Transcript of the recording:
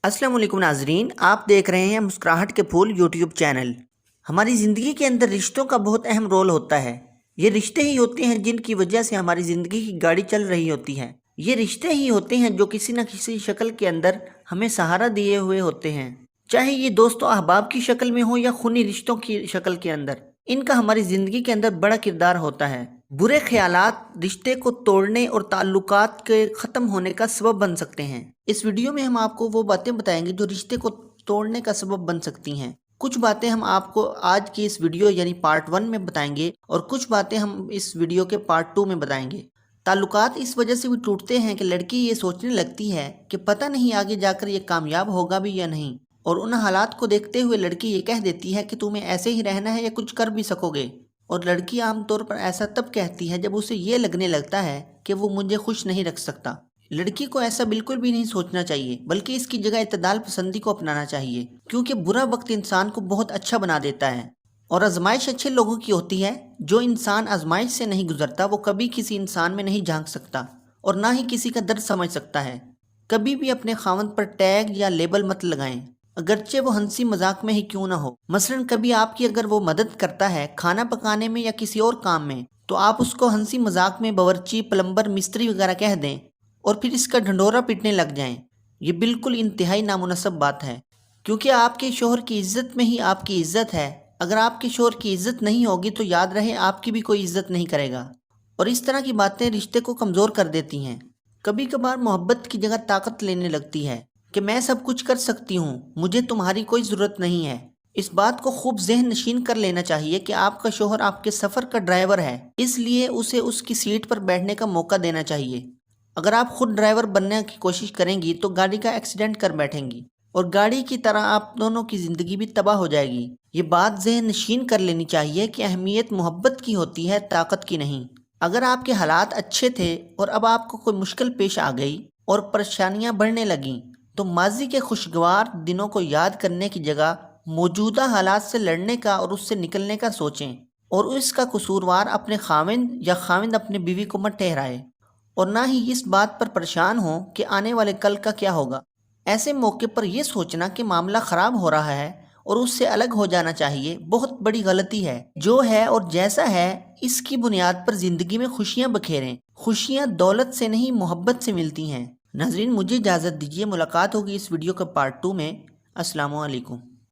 अस्सलाम वालेकुम नाजरीन, आप देख रहे हैं मुस्कुराहट के फूल यूट्यूब चैनल। हमारी ज़िंदगी के अंदर रिश्तों का बहुत अहम रोल होता है। ये रिश्ते ही होते हैं जिनकी वजह से हमारी ज़िंदगी की गाड़ी चल रही होती है। ये रिश्ते ही होते हैं जो किसी न किसी शक्ल के अंदर हमें सहारा दिए हुए होते हैं, चाहे ये दोस्तों अहबाब की शक्ल में हो या खूनी रिश्तों की शक्ल के अंदर। इनका हमारी ज़िंदगी के अंदर बड़ा किरदार होता है। बुरे ख्यालात रिश्ते को तोड़ने और ताल्लुकात के ख़त्म होने का सबब बन सकते हैं। इस वीडियो में हम आपको वो बातें बताएंगे जो रिश्ते को तोड़ने का सबब बन सकती हैं। कुछ बातें हम आपको आज की इस वीडियो यानी पार्ट 1 में बताएंगे और कुछ बातें हम इस वीडियो के पार्ट 2 में बताएंगे। ताल्लुकात इस वजह से भी टूटते हैं कि लड़की ये सोचने लगती है कि पता नहीं आगे जाकर ये कामयाब होगा भी या नहीं, और उन हालात को देखते हुए लड़की ये कह देती है कि तुम्हें ऐसे ही रहना है या कुछ कर भी सकोगे। और लड़की आमतौर पर ऐसा तब कहती है जब उसे ये लगने लगता है कि वो मुझे खुश नहीं रख सकता। लड़की को ऐसा बिल्कुल भी नहीं सोचना चाहिए, बल्कि इसकी जगह इत्तेदाल पसंदी को अपनाना चाहिए, क्योंकि बुरा वक्त इंसान को बहुत अच्छा बना देता है। और आजमाइश अच्छे लोगों की होती है। जो इंसान आजमाइश से नहीं गुजरता वो कभी किसी इंसान में नहीं झांक सकता और ना ही किसी का दर्द समझ सकता है। कभी भी अपने खावंद पर टैग या लेबल मत लगाएं, अगरचे वो हंसी मजाक में ही क्यों ना हो। मसलन कभी आपकी अगर वो मदद करता है खाना पकाने में या किसी और काम में, तो आप उसको हंसी मजाक में बावर्ची, प्लम्बर, मिस्त्री वगैरह कह दें और फिर इसका ढंढोरा पीटने लग जाएं। ये बिल्कुल इंतहाई नामुनासिब बात है, क्योंकि आपके शोहर की इज्जत में ही आपकी इज्जत है। अगर आपके शोहर की इज्जत नहीं होगी तो याद रहे आपकी भी कोई इज्जत नहीं करेगा। और इस तरह की बातें रिश्ते को कमज़ोर कर देती हैं। कभी कभार मोहब्बत की जगह ताकत लेने लगती है कि मैं सब कुछ कर सकती हूँ, मुझे तुम्हारी कोई ज़रूरत नहीं है। इस बात को खूब ज़हन नशीन कर लेना चाहिए कि आपका शोहर आपके सफ़र का ड्राइवर है, इसलिए उसे उसकी सीट पर बैठने का मौका देना चाहिए। अगर आप खुद ड्राइवर बनने की कोशिश करेंगी तो गाड़ी का एक्सीडेंट कर बैठेंगी और गाड़ी की तरह आप दोनों की ज़िंदगी भी तबाह हो जाएगी। ये बात ज़हन नशीन कर लेनी चाहिए कि अहमियत मोहब्बत की होती है, ताकत की नहीं। अगर आपके हालात अच्छे थे और अब आपको कोई मुश्किल पेश आ गई और परेशानियां बढ़ने लगीं, तो माजी के खुशगवार दिनों को याद करने की जगह मौजूदा हालात से लड़ने का और उससे निकलने का सोचें, और इसका कसूरवार अपने खाविंद या खाविंद अपने बीवी को मत ठहराए, और ना ही इस बात पर परेशान हो कि आने वाले कल का क्या होगा। ऐसे मौके पर यह सोचना कि मामला ख़राब हो रहा है और उससे अलग हो जाना चाहिए बहुत बड़ी गलती है। जो है और जैसा है इसकी बुनियाद पर ज़िंदगी में खुशियाँ बखेरें। खुशियाँ दौलत से नहीं मोहब्बत से मिलती हैं। नाजरीन, मुझे इजाज़त दीजिए, मुलाकात होगी इस वीडियो के पार्ट 2 में। अस्सलामु अलैकुम।